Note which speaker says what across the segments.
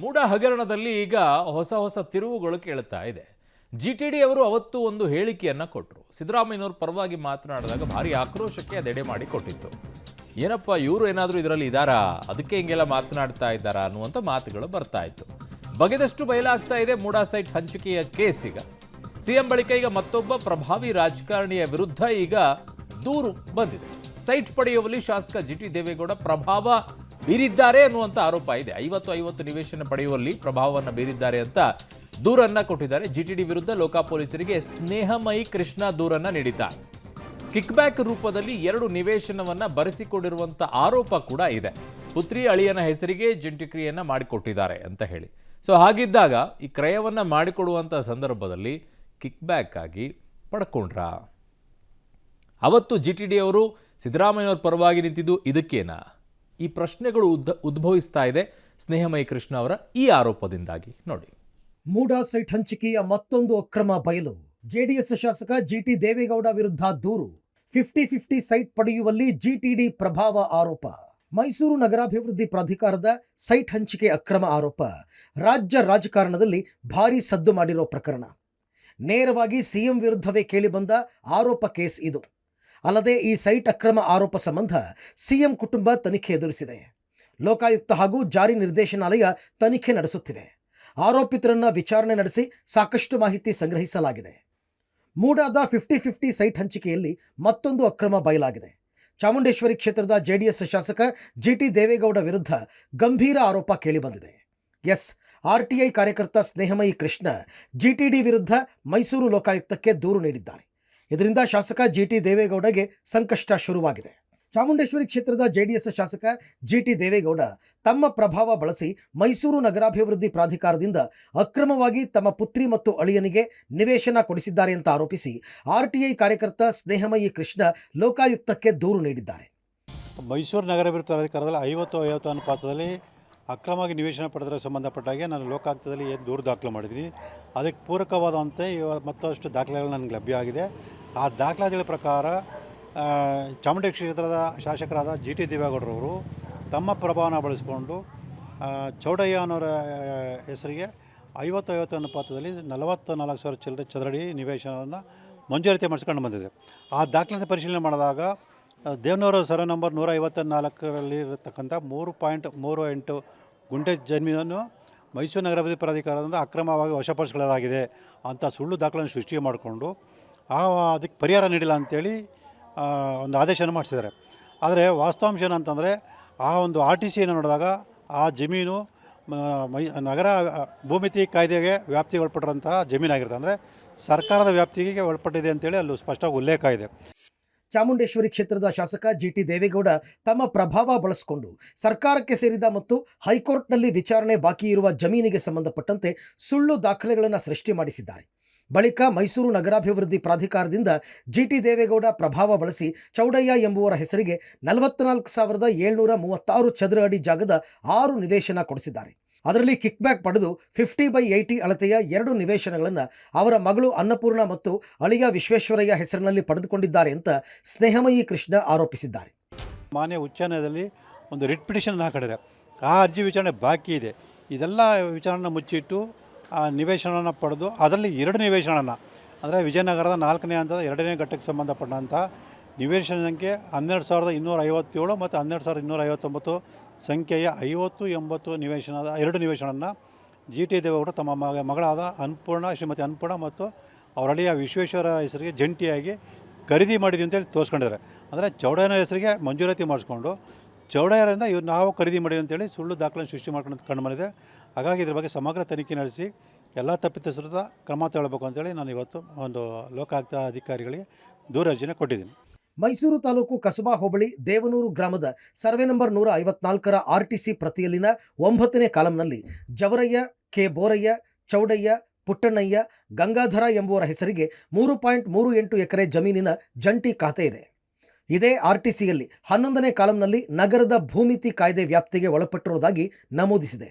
Speaker 1: ಮೂಡ ಹಗರಣದಲ್ಲಿ ಈಗ ಹೊಸ ಹೊಸ ತಿರುವುಗಳು ಕೇಳುತ್ತಾ ಇದೆ. ಜಿಟಿಡಿ ಅವರು ಅವತ್ತು ಒಂದು ಹೇಳಿಕೆಯನ್ನ ಕೊಟ್ಟರು. ಸಿದ್ದರಾಮಯ್ಯನವರು ಪರವಾಗಿ ಮಾತನಾಡಿದಾಗ ಭಾರಿ ಆಕ್ರೋಶಕ್ಕೆ ಅದೆಡೆ ಮಾಡಿ ಕೊಟ್ಟಿತ್ತು. ಏನಪ್ಪ ಇವರು ಏನಾದರೂ ಇದರಲ್ಲಿ ಇದ್ದಾರಾ, ಅದಕ್ಕೆ ಹಿಂಗೆಲ್ಲ ಮಾತನಾಡ್ತಾ ಇದ್ದಾರಾ ಅನ್ನುವಂಥ ಮಾತುಗಳು ಬರ್ತಾ ಇತ್ತು. ಬಗೆದಷ್ಟು ಬಯಲಾಗ್ತಾ ಇದೆ ಮೂಡಾ ಸೈಟ್ ಹಂಚಿಕೆಯ ಕೇಸ್. ಈಗ ಸಿಎಂ ಬಳಿಕ ಈಗ ಮತ್ತೊಬ್ಬ ಪ್ರಭಾವಿ ರಾಜಕಾರಣಿಯ ವಿರುದ್ಧ ಈಗ ದೂರು ಬಂದಿದೆ. ಸೈಟ್ ಪಡೆಯುವಲ್ಲಿ ಶಾಸಕ ಜಿಟಿ ದೇವೇಗೌಡ ಪ್ರಭಾವ ಬೀರಿದ್ದಾರೆ ಅನ್ನುವಂಥ ಆರೋಪ ಇದೆ. 50 ನಿವೇಶನ ಪಡೆಯುವಲ್ಲಿ ಪ್ರಭಾವವನ್ನು ಬೀರಿದ್ದಾರೆ ಅಂತ ದೂರನ್ನ ಕೊಟ್ಟಿದ್ದಾರೆ. ಜಿಟಿಡಿ ವಿರುದ್ಧ ಲೋಕಾ ಪೊಲೀಸರಿಗೆ ಸ್ನೇಹಮಯಿ ಕೃಷ್ಣ ದೂರನ್ನ ನೀಡಿದ್ದಾರೆ. ಕಿಕ್ಬ್ಯಾಕ್ ರೂಪದಲ್ಲಿ 2 ನಿವೇಶನವನ್ನ ಬರೆಸಿಕೊಂಡಿರುವಂಥ ಆರೋಪ ಕೂಡ ಇದೆ. ಪುತ್ರಿ ಅಳಿಯನ ಹೆಸರಿಗೆ ಜಂಟಿ ಕ್ರಿಯೆಯನ್ನ ಮಾಡಿಕೊಟ್ಟಿದ್ದಾರೆ ಅಂತ ಹೇಳಿ. ಸೊ ಹಾಗಿದ್ದಾಗ ಈ ಕ್ರಯವನ್ನ ಮಾಡಿಕೊಡುವಂಥ ಸಂದರ್ಭದಲ್ಲಿ ಕಿಕ್ಬ್ಯಾಕ್ ಆಗಿ ಪಡ್ಕೊಂಡ್ರ? ಅವತ್ತು ಜಿಟಿಡಿ ಅವರು ಸಿದ್ದರಾಮಯ್ಯನವ್ರ ಪರವಾಗಿ ನಿಂತಿದ್ದು ಇದಕ್ಕೇನಾ? ಈ ಪ್ರಶ್ನೆಗಳು ಉದ್ಭವಿಸ್ತಾ ಇದೆ ಸ್ನೇಹಮಯಿ ಕೃಷ್ಣ ಅವರ ಈ ಆರೋಪದಿಂದಾಗಿ. ನೋಡಿ,
Speaker 2: ಮೂಡಾ ಸೈಟ್ ಹಂಚಿಕೆಯ ಮತ್ತೊಂದು ಅಕ್ರಮ ಬಯಲು. ಜೆಡಿಎಸ್ ಶಾಸಕ ಜಿಟಿ ದೇವೇಗೌಡ ವಿರುದ್ಧ ದೂರು. 50-50 ಸೈಟ್ ಪಡೆಯುವಲ್ಲಿ ಜಿಟಿಡಿ ಪ್ರಭಾವ ಆರೋಪ. ಮೈಸೂರು ನಗರಾಭಿವೃದ್ಧಿ ಪ್ರಾಧಿಕಾರದ ಸೈಟ್ ಹಂಚಿಕೆ ಅಕ್ರಮ ಆರೋಪ ರಾಜ್ಯ ರಾಜಕಾರಣದಲ್ಲಿ ಭಾರೀ ಸದ್ದು ಮಾಡಿರೋ ಪ್ರಕರಣ. ನೇರವಾಗಿ ಸಿಎಂ ವಿರುದ್ಧವೇ ಕೇಳಿಬಂದ ಆರೋಪ ಕೇಸ್ ಇದು. ಅಲ್ಲದೆ ಈ ಸೈಟ್ ಅಕ್ರಮ ಆರೋಪ ಸಂಬಂಧ ಸಿಎಂ ಕುಟುಂಬ ತನಿಖೆ ಎದುರಿಸಿದೆ. ಲೋಕಾಯುಕ್ತ ಹಾಗೂ ಜಾರಿ ನಿರ್ದೇಶನಾಲಯ ತನಿಖೆ ನಡೆಸುತ್ತಿವೆ. ಆರೋಪಿತರನ್ನ ವಿಚಾರಣೆ ನಡೆಸಿ ಸಾಕಷ್ಟು ಮಾಹಿತಿ ಸಂಗ್ರಹಿಸಲಾಗಿದೆ. ಮೂಡಾದ 50-50 ಸೈಟ್ ಹಂಚಿಕೆಯಲ್ಲಿ ಮತ್ತೊಂದು ಅಕ್ರಮ ಬಯಲಾಗಿದೆ. ಚಾಮುಂಡೇಶ್ವರಿ ಕ್ಷೇತ್ರದ ಜೆಡಿಎಸ್ ಶಾಸಕ ಜಿಟಿ ದೇವೇಗೌಡ ವಿರುದ್ಧ ಗಂಭೀರ ಆರೋಪ ಕೇಳಿಬಂದಿದೆ. ಆರ್ಟಿಐ ಕಾರ್ಯಕರ್ತ ಸ್ನೇಹಮಯಿ ಕೃಷ್ಣ ಜಿಟಿಡಿ ವಿರುದ್ಧ ಮೈಸೂರು ಲೋಕಾಯುಕ್ತಕ್ಕೆ ದೂರು ನೀಡಿದ್ದಾರೆ. ಇದರಿಂದ ಶಾಸಕ ಜಿಟಿ ದೇವೇಗೌಡಗೆ ಸಂಕಷ್ಟ ಶುರುವಾಗಿದೆ. ಚಾಮುಂಡೇಶ್ವರಿ ಕ್ಷೇತ್ರದ ಜೆಡಿಎಸ್ ಶಾಸಕ ಜಿಟಿ ದೇವೇಗೌಡ ತಮ್ಮ ಪ್ರಭಾವ ಬಳಸಿ ಮೈಸೂರು ನಗರಾಭಿವೃದ್ಧಿ ಪ್ರಾಧಿಕಾರದಿಂದ ಅಕ್ರಮವಾಗಿ ತಮ್ಮ ಪುತ್ರಿ ಮತ್ತು ಅಳಿಯನಿಗೆ ನಿವೇಶನ ಕೊಡಿಸಿದ್ದಾರೆ ಅಂತ ಆರೋಪಿಸಿ ಆರ್ಟಿಐ ಕಾರ್ಯಕರ್ತ ಸ್ನೇಹಮಯಿ ಕೃಷ್ಣ ಲೋಕಾಯುಕ್ತಕ್ಕೆ ದೂರು ನೀಡಿದ್ದಾರೆ.
Speaker 3: ಮೈಸೂರು ನಗರಾಭಿವೃದ್ಧಿ ಪ್ರಾಧಿಕಾರದಲ್ಲಿ 50-50 ಅನುಪಾತದಲ್ಲಿ ಅಕ್ರಮವಾಗಿ ನಿವೇಶನ ಪಡೆದರ ಸಂಬಂಧಪಟ್ಟಾಗೆ ನಾನು ಲೋಕಾಯುಕ್ತದಲ್ಲಿ ಏನು ದೂರು ದಾಖಲು ಮಾಡಿದ್ದೀನಿ. ಅದಕ್ಕೆ ಪೂರಕವಾದಂತೆ ಮತ್ತಷ್ಟು ದಾಖಲೆಗಳು ನನಗೆ ಲಭ್ಯ ಆಗಿದೆ. ಆ ದಾಖಲಾತಿಗಳ ಪ್ರಕಾರ ಚಾಮುಂಡಿ ಕ್ಷೇತ್ರದ ಶಾಸಕರಾದ ಜಿಟಿ ದೇವೇಗೌಡರವರು ತಮ್ಮ ಪ್ರಭಾವನ ಬಳಸಿಕೊಂಡು ಚೌಡಯ್ಯ ಅನ್ನೋರ ಹೆಸರಿಗೆ 50-50 ಅನುಪಾತದಲ್ಲಿ 44,000 ಚಿಲ್ಲರೆ ಚದರಡಿ ನಿವೇಶನವನ್ನು ಮಂಜೂರಾತಿ ಮಾಡಿಸ್ಕೊಂಡು ಬಂದಿದೆ. ಆ ದಾಖಲಾತಿ ಪರಿಶೀಲನೆ ಮಾಡಿದಾಗ ದೇವನೂರು ಸರ್ವೆ ನಂಬರ್ 154ರಲ್ಲಿ ಇರತಕ್ಕಂಥ 3.38 ಗುಂಟೆ ಜಮೀನನ್ನು ಮೈಸೂರು ನಗರಾಭಿವೃದ್ಧಿ ಪ್ರಾಧಿಕಾರದಿಂದ ಅಕ್ರಮವಾಗಿ ವಶಪಡಿಸಿಕೊಳ್ಳಲಾಗಿದೆ ಅಂತ ಸುಳ್ಳು ದಾಖಲೆಯನ್ನು ಸೃಷ್ಟಿ ಮಾಡಿಕೊಂಡು ಅದಕ್ಕೆ ಪರಿಹಾರ ನೀಡಿಲ್ಲ ಅಂಥೇಳಿ ಒಂದು ಆದೇಶನ ಮಾಡಿಸಿದ್ದಾರೆ. ಆದರೆ ವಾಸ್ತವಾಂಶ ಏನಂತಂದರೆ ಆ ಒಂದು RTC ನೋಡಿದಾಗ ಆ ಜಮೀನು ನಗರ ಭೂಮಿತಿ ಕಾಯ್ದೆಗೆ ವ್ಯಾಪ್ತಿಗೆ ಒಳಪಟ್ಟಿರೋಂಥ ಜಮೀನಾಗಿರುತ್ತೆ. ಅಂದರೆ ಸರ್ಕಾರದ ವ್ಯಾಪ್ತಿಗೆ ಒಳಪಟ್ಟಿದೆ ಅಂತೇಳಿ ಅಲ್ಲಿ ಸ್ಪಷ್ಟವಾಗಿ ಉಲ್ಲೇಖ ಇದೆ.
Speaker 2: ಚಾಮುಂಡೇಶ್ವರಿ ಕ್ಷೇತ್ರದ ಶಾಸಕ ಜಿಟಿ ದೇವೇಗೌಡ ತಮ್ಮ ಪ್ರಭಾವ ಬಳಸಿಕೊಂಡು ಸರ್ಕಾರಕ್ಕೆ ಸೇರಿದ ಮತ್ತು ಹೈಕೋರ್ಟ್ನಲ್ಲಿ ವಿಚಾರಣೆ ಬಾಕಿ ಇರುವ ಜಮೀನಿಗೆ ಸಂಬಂಧಪಟ್ಟಂತೆ ಸುಳ್ಳು ದಾಖಲೆಗಳನ್ನು ಸೃಷ್ಟಿ ಮಾಡಿಸಿದ್ದಾರೆ. ಬಳಿಕ ಮೈಸೂರು ನಗರಾಭಿವೃದ್ಧಿ ಪ್ರಾಧಿಕಾರದಿಂದ ಜಿಟಿ ದೇವೇಗೌಡ ಪ್ರಭಾವ ಬಳಸಿ ಚೌಡಯ್ಯ ಎಂಬುವರ ಹೆಸರಿಗೆ 44,736 ಚದರ ಅಡಿ ಜಾಗದ 6 ನಿವೇಶನ ಕೊಡಿಸಿದ್ದಾರೆ. ಅದರಲ್ಲಿ ಕಿಕ್ಬ್ಯಾಕ್ ಪಡೆದು 50/80 ಅಳತೆಯ 2 ನಿವೇಶನಗಳನ್ನು ಅವರ ಮಗಳು ಅನ್ನಪೂರ್ಣ ಮತ್ತು ಅಳಿಯ ವಿಶ್ವೇಶ್ವರಯ್ಯ ಹೆಸರಿನಲ್ಲಿ ಪಡೆದುಕೊಂಡಿದ್ದಾರೆ ಅಂತ ಸ್ನೇಹಮಯಿ ಕೃಷ್ಣ ಆರೋಪಿಸಿದ್ದಾರೆ.
Speaker 3: ಮಾನ್ಯ ಉಚ್ಚ ನ್ಯಾಯಾಲಯದಲ್ಲಿ ಒಂದು ರಿಟ್ ಪಿಟಿಷನ್ ಹಾಕಿದ್ದಾರೆ. ಆ ಅರ್ಜಿ ವಿಚಾರಣೆ ಬಾಕಿ ಇದೆ. ಇದೆಲ್ಲ ವಿಚಾರಣೆ ಮುಚ್ಚಿಟ್ಟು ಆ ನಿವೇಶನವನ್ನು ಪಡೆದು ಅದರಲ್ಲಿ 2 ನಿವೇಶನವನ್ನು ಅಂದರೆ ವಿಜಯನಗರದ 4ನೇ ಹಂತದ 2ನೇ ಘಟ್ಟಕ್ಕೆ ಸಂಬಂಧಪಟ್ಟಂಥ ನಿವೇಶನ ಸಂಖ್ಯೆ 12,257 ಮತ್ತು 12,259 ಸಂಖ್ಯೆಯ 50-80 ನಿವೇಶನದ 2 ನಿವೇಶನವನ್ನು ಜಿಟಿ ದೇವೇಗೌಡ ತಮ್ಮ ಮಗಳಾದ ಶ್ರೀಮತಿ ಅನ್ನಪೂರ್ಣ ಮತ್ತು ಅವರ ಅಳಿಯ ವಿಶ್ವೇಶ್ವರ ಹೆಸರಿಗೆ ಜಂಟಿಯಾಗಿ ಖರೀದಿ ಮಾಡಿದ್ವಿ ಅಂತೇಳಿ ತೋರಿಸ್ಕೊಂಡಿದ್ದಾರೆ. ಅಂದರೆ ಚೌಡಯ್ಯನ ಹೆಸರಿಗೆ ಮಂಜೂರಾತಿ ಮಾಡಿಸ್ಕೊಂಡು ಚೌಡಯ್ಯರಿಂದ ನಾವು ಖರೀದಿ ಮಾಡಿದ್ವಿ ಅಂತೇಳಿ ಸುಳ್ಳು ದಾಖಲೆ ಸೃಷ್ಟಿ ಮಾಡ್ಕೊಂಡು ಕಂಡು ಬಂದಿದೆ. ಹಾಗಾಗಿ ಇದ್ರ ಬಗ್ಗೆ ಸಮಗ್ರ ತನಿಖೆ ನಡೆಸಿ ಎಲ್ಲ ತಪ್ಪಿತಸ್ಥರ ಕ್ರಮ ತಗೊಳ್ಬೇಕು ಅಂತೇಳಿ ನಾನು ಇವತ್ತು ಒಂದು ಲೋಕಾಯುಕ್ತ ಅಧಿಕಾರಿಗಳಿಗೆ ದೂರರ್ಜಿನ ಕೊಟ್ಟಿದ್ದೀನಿ.
Speaker 2: ಮೈಸೂರು ತಾಲೂಕು ಕಸಬಾ ಹೋಬಳಿ ದೇವನೂರು ಗ್ರಾಮದ ಸರ್ವೆ ನಂಬರ್ 154ರ RTC ಪ್ರತಿಯಲ್ಲಿನ 9ನೇ ಕಾಲಂನಲ್ಲಿ ಜವರಯ್ಯ, ಕೆ ಬೋರಯ್ಯ, ಚೌಡಯ್ಯ, ಪುಟ್ಟಣ್ಣಯ್ಯ, ಗಂಗಾಧರ ಎಂಬುವರ ಹೆಸರಿಗೆ 3.38 ಎಕರೆ ಜಮೀನಿನ ಜಂಟಿ ಖಾತೆ ಇದೆ. ಇದೇ RTCಯಲ್ಲಿ 11ನೇ ಕಾಲಂನಲ್ಲಿ ನಗರದ ಭೂಮಿತಿ ಕಾಯ್ದೆ ವ್ಯಾಪ್ತಿಗೆ ಒಳಪಟ್ಟಿರುವುದಾಗಿ ನಮೂದಿಸಿದೆ.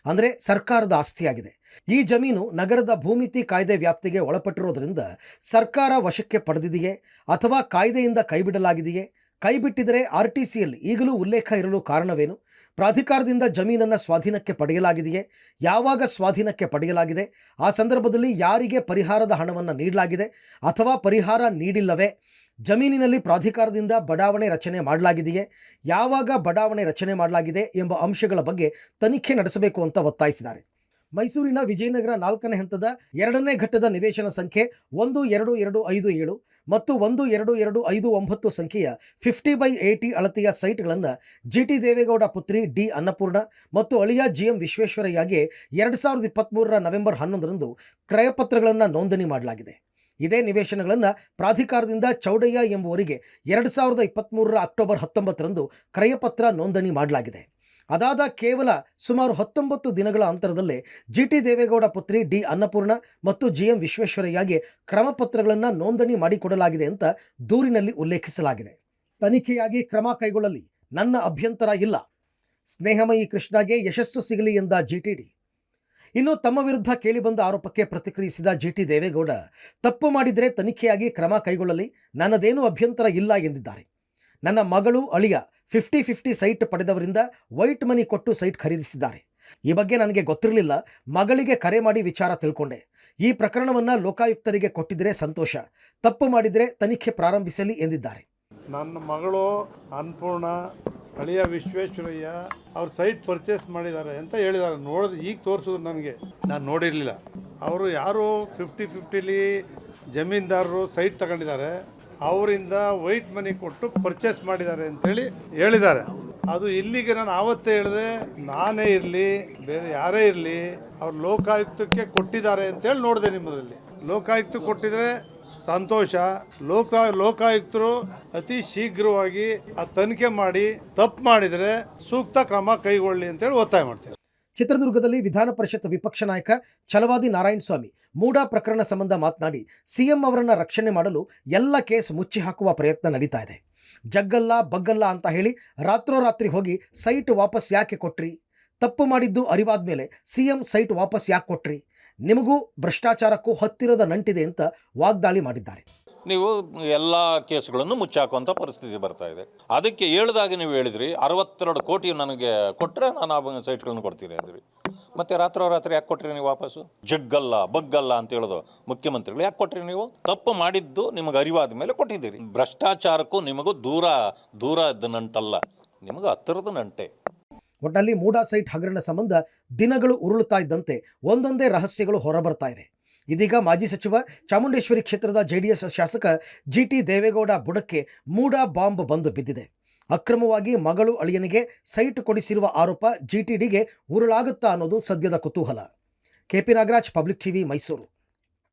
Speaker 2: ಅಂದರೆ ಸರ್ಕಾರದ ಆಸ್ತಿಯಾಗಿದೆ. ಈ ಜಮೀನು ನಗರದ ಭೂಮಿತಿ ಕಾಯ್ದೆ ವ್ಯಾಪ್ತಿಗೆ ಒಳಪಟ್ಟಿರೋದ್ರಿಂದ ಸರ್ಕಾರ ವಶಕ್ಕೆ ಪಡೆದಿದೆಯೇ ಅಥವಾ ಕಾಯ್ದೆಯಿಂದ ಕೈಬಿಡಲಾಗಿದೆಯೇ? ಕೈಬಿಟ್ಟಿದರೆ RTCಯಲ್ಲಿ ಈಗಲೂ ಉಲ್ಲೇಖ ಇರಲು ಕಾರಣವೇನು? ಪ್ರಾಧಿಕಾರದಿಂದ ಜಮೀನನ್ನು ಸ್ವಾಧೀನಕ್ಕೆ ಪಡೆಯಲಾಗಿದೆಯೇ, ಯಾವಾಗ ಸ್ವಾಧೀನಕ್ಕೆ ಪಡೆಯಲಾಗಿದೆ, ಆ ಸಂದರ್ಭದಲ್ಲಿ ಯಾರಿಗೆ ಪರಿಹಾರದ ಹಣವನ್ನು ನೀಡಲಾಗಿದೆ ಅಥವಾ ಪರಿಹಾರ ನೀಡಿಲ್ಲವೇ, ಜಮೀನಿನಲ್ಲಿ ಪ್ರಾಧಿಕಾರದಿಂದ ಬಡಾವಣೆ ರಚನೆ ಮಾಡಲಾಗಿದೆಯೇ, ಯಾವಾಗ ಬಡಾವಣೆ ರಚನೆ ಮಾಡಲಾಗಿದೆ ಎಂಬ ಅಂಶಗಳ ಬಗ್ಗೆ ತನಿಖೆ ನಡೆಸಬೇಕು ಅಂತ ಒತ್ತಾಯಿಸಿದ್ದಾರೆ. ಮೈಸೂರಿನ ವಿಜಯನಗರ 4ನೇ ಹಂತದ 2ನೇ ಘಟ್ಟದ ನಿವೇಶನ ಸಂಖ್ಯೆ 12257 ಮತ್ತು 12259 ಸಂಖ್ಯೆಯ 50/80 ಅಳತೆಯ ಸೈಟ್ಗಳನ್ನು ಜಿಟಿ ದೇವೇಗೌಡ ಪುತ್ರಿ ಡಿ ಅನ್ನಪೂರ್ಣ ಮತ್ತು ಅಳಿಯ ಜಿಎಂ ವಿಶ್ವೇಶ್ವರಯ್ಯಗೆ 2023 ನವೆಂಬರ್ 11ರಂದು ಕ್ರಯಪತ್ರಗಳನ್ನು ನೋಂದಣಿ ಮಾಡಲಾಗಿದೆ. ಇದೇ ನಿವೇಶನಗಳನ್ನು ಪ್ರಾಧಿಕಾರದಿಂದ ಚೌಡಯ್ಯ ಎಂಬುವರಿಗೆ 2023 ಅಕ್ಟೋಬರ್ 19ರಂದು ಕ್ರಯಪತ್ರ ನೋಂದಣಿ ಮಾಡಲಾಗಿದೆ. ಅದಾದ ಕೇವಲ ಸುಮಾರು 19 ದಿನಗಳ ಅಂತರದಲ್ಲೇ ಜಿಟಿ ದೇವೇಗೌಡ ಪುತ್ರಿ ಡಿ ಅನ್ನಪೂರ್ಣ ಮತ್ತು ಜಿಎಂ ವಿಶ್ವೇಶ್ವರಯ್ಯಗೆ ಕ್ರಮಪತ್ರಗಳನ್ನು ನೋಂದಣಿ ಮಾಡಿಕೊಡಲಾಗಿದೆ ಅಂತ ದೂರಿನಲ್ಲಿ ಉಲ್ಲೇಖಿಸಲಾಗಿದೆ. ತನಿಖೆಯಾಗಿ ಕ್ರಮ ಕೈಗೊಳ್ಳಲಿ, ನನ್ನ ಅಭ್ಯಂತರ ಇಲ್ಲ. ಸ್ನೇಹಮಯಿ ಕೃಷ್ಣಗೆ ಯಶಸ್ಸು ಸಿಗಲಿ ಎಂದ ಜಿಟಿಡಿ. ಇನ್ನು ತಮ್ಮ ವಿರುದ್ಧ ಕೇಳಿಬಂದ ಆರೋಪಕ್ಕೆ ಪ್ರತಿಕ್ರಿಯಿಸಿದ ಜಿಟಿ ದೇವೇಗೌಡ, ತಪ್ಪು ಮಾಡಿದರೆ ತನಿಖೆಯಾಗಿ ಕ್ರಮ ಕೈಗೊಳ್ಳಲಿ, ನನ್ನದೇನೂ ಅಭ್ಯಂತರ ಇಲ್ಲ ಎಂದಿದ್ದಾರೆ. ನನ್ನ ಮಗಳು ಅಳಿಯ 50/50 ಸೈಟ್ ಪಡೆದವರಿಂದ ವೈಟ್ ಮನಿ ಕೊಟ್ಟು ಸೈಟ್ ಖರೀದಿಸಿದ್ದಾರೆ. ಈ ಬಗ್ಗೆ ನನಗೆ ಗೊತ್ತಿರಲಿಲ್ಲ, ಮಗಳಿಗೆ ಕರೆ ಮಾಡಿ ವಿಚಾರ ತಿಳ್ಕೊಂಡೆ. ಈ ಪ್ರಕರಣವನ್ನು ಲೋಕಾಯುಕ್ತರಿಗೆ ಕೊಟ್ಟಿದ್ರೆ ಸಂತೋಷ, ತಪ್ಪು ಮಾಡಿದರೆ ತನಿಖೆ ಪ್ರಾರಂಭಿಸಲಿ ಎಂದಿದ್ದಾರೆ.
Speaker 4: ನನ್ನ ಮಗಳು ಅನ್ನಪೂರ್ಣ, ಅಳಿಯ ವಿಶ್ವೇಶ್ವರಯ್ಯ ಅವ್ರು ಸೈಟ್ ಪರ್ಚೇಸ್ ಮಾಡಿದ್ದಾರೆ ಅಂತ ಹೇಳಿದ್ದಾರೆ. ನೋಡಿದ್ರೆ ಈಗ ತೋರಿಸಿದ್ರು ನನಗೆ, ನಾನು ನೋಡಿರಲಿಲ್ಲ. ಅವರು ಯಾರು 50/50ಲಿ ಜಮೀನ್ದಾರರು ಸೈಟ್ ತಗೊಂಡಿದ್ದಾರೆ, ಅವರಿಂದ ವೈಟ್ ಮನಿ ಕೊಟ್ಟು ಪರ್ಚೇಸ್ ಮಾಡಿದ್ದಾರೆ ಅಂತೇಳಿ ಹೇಳಿದ್ದಾರೆ. ಅದು ಇಲ್ಲಿಗೆ ನಾನು ಆವತ್ತೇ ಹೇಳಿದೆ, ನಾನೇ ಇರಲಿ ಬೇರೆ ಯಾರೇ ಇರಲಿ ಅವ್ರು ಲೋಕಾಯುಕ್ತಕ್ಕೆ ಕೊಟ್ಟಿದ್ದಾರೆ ಅಂತೇಳಿ ನೋಡಿದೆ. ನಿಮ್ಮದ್ರಲ್ಲಿ ಲೋಕಾಯುಕ್ತ ಕೊಟ್ಟಿದ್ರೆ ಸಂತೋಷ. ಲೋಕಾಯುಕ್ತರು ಅತಿ ಶೀಘ್ರವಾಗಿ ಆ ತನಿಖೆ ಮಾಡಿ ತಪ್ಪು ಮಾಡಿದರೆ ಸೂಕ್ತ ಕ್ರಮ ಕೈಗೊಳ್ಳಿ ಅಂತೇಳಿ ಒತ್ತಾಯ ಮಾಡ್ತೇನೆ.
Speaker 2: ಚಿತ್ರದುರ್ಗದಲ್ಲಿ ವಿಧಾನ ಪರಿಷತ್ ವಿಪಕ್ಷ ನಾಯಕ ಛಲವಾದಿ ನಾರಾಯಣಸ್ವಾಮಿ ಮೂಡಾ ಪ್ರಕರಣ ಸಂಬಂಧ ಮಾತನಾಡಿ, ಸಿಎಂ ಅವರನ್ನ ರಕ್ಷಣೆ ಮಾಡಲು ಎಲ್ಲ ಕೇಸ್ ಮುಚ್ಚಿ ಹಾಕುವ ಪ್ರಯತ್ನ ನಡೀತಾ ಇದೆ. ಜಗ್ಗಲ್ಲ ಬಗ್ಗಲ್ಲ ಅಂತ ಹೇಳಿ ರಾತ್ರೋರಾತ್ರಿ ಹೋಗಿ ಸೈಟ್ ವಾಪಸ್ ಯಾಕೆ ಕೊಟ್ರಿ? ತಪ್ಪು ಮಾಡಿದ್ದು ಅರಿವಾದ ಮೇಲೆ ಸಿಎಂ ಸೈಟ್ ವಾಪಸ್ ಯಾಕೆ ಕೊಟ್ರಿ? ನಿಮಗೂ ಭ್ರಷ್ಟಾಚಾರಕ್ಕೂ ಹತ್ತಿರದ ನಂಟಿದೆ ಅಂತ ವಾಗ್ದಾಳಿ ಮಾಡಿದ್ದಾರೆ.
Speaker 5: ನೀವು ಎಲ್ಲ ಕೇಸುಗಳನ್ನು ಮುಚ್ಚಾಕುವಂಥ ಪರಿಸ್ಥಿತಿ ಬರ್ತಾ ಇದೆ. ಅದಕ್ಕೆ ಹೇಳಿದಾಗ ನೀವು ಹೇಳಿದ್ರಿ 62 ಕೋಟಿ ನನಗೆ ಕೊಟ್ಟರೆ ನಾನು ಆ ಸೈಟ್ಗಳನ್ನು ಕೊಡ್ತೀನಿ ಅಂದ್ರಿ. ಮತ್ತೆ ರಾತ್ರೋರಾತ್ರಿ ಯಾಕೆ ಕೊಟ್ರಿ ನೀವು ವಾಪಸ್ಸು? ಜಗ್ಗಲ್ಲ ಬಗ್ಗಲ್ಲ ಅಂತ ಹೇಳೋದು ಮುಖ್ಯಮಂತ್ರಿಗಳು ಯಾಕೆ ಕೊಟ್ರಿ ನೀವು? ತಪ್ಪು ಮಾಡಿದ್ದು ನಿಮಗೆ ಅರಿವಾದ ಮೇಲೆ ಕೊಟ್ಟಿದ್ದೀರಿ. ಭ್ರಷ್ಟಾಚಾರಕ್ಕೂ ನಿಮಗೂ ದೂರ ಇದ್ದ ನಂಟಲ್ಲ, ನಿಮಗೆ ಹತ್ತಿರದ ನಂಟೆ.
Speaker 2: ಒಟ್ಟಲ್ಲಿ ಮೂಡಾ ಸೈಟ್ ಹಗರಣ ಸಂಬಂಧ ದಿನಗಳು ಉರುಳುತ್ತಾ ಇದ್ದಂತೆ ಒಂದೊಂದೇ ರಹಸ್ಯಗಳು ಹೊರಬರ್ತಾ ಇವೆ. ಇದೀಗ ಮಾಜಿ ಸಚಿವ ಚಾಮುಂಡೇಶ್ವರಿ ಕ್ಷೇತ್ರದ ಜೆಡಿಎಸ್ ಶಾಸಕ ಜಿಟಿ ದೇವೇಗೌಡ ಬುಡಕ್ಕೆ ಮೂಡಾ ಬಾಂಬ್ ಬಂದು ಬಿದ್ದಿದೆ. ಅಕ್ರಮವಾಗಿ ಮಗಳು ಅಳಿಯನಿಗೆ ಸೈಟ್ ಕೊಡಿಸಿರುವ ಆರೋಪ ಜಿಟಿಡಿಗೆ ಉರುಳಾಗುತ್ತಾ ಅನ್ನೋದು ಸದ್ಯದ ಕುತೂಹಲ. KP Nagaraj, public TV, Mysuru.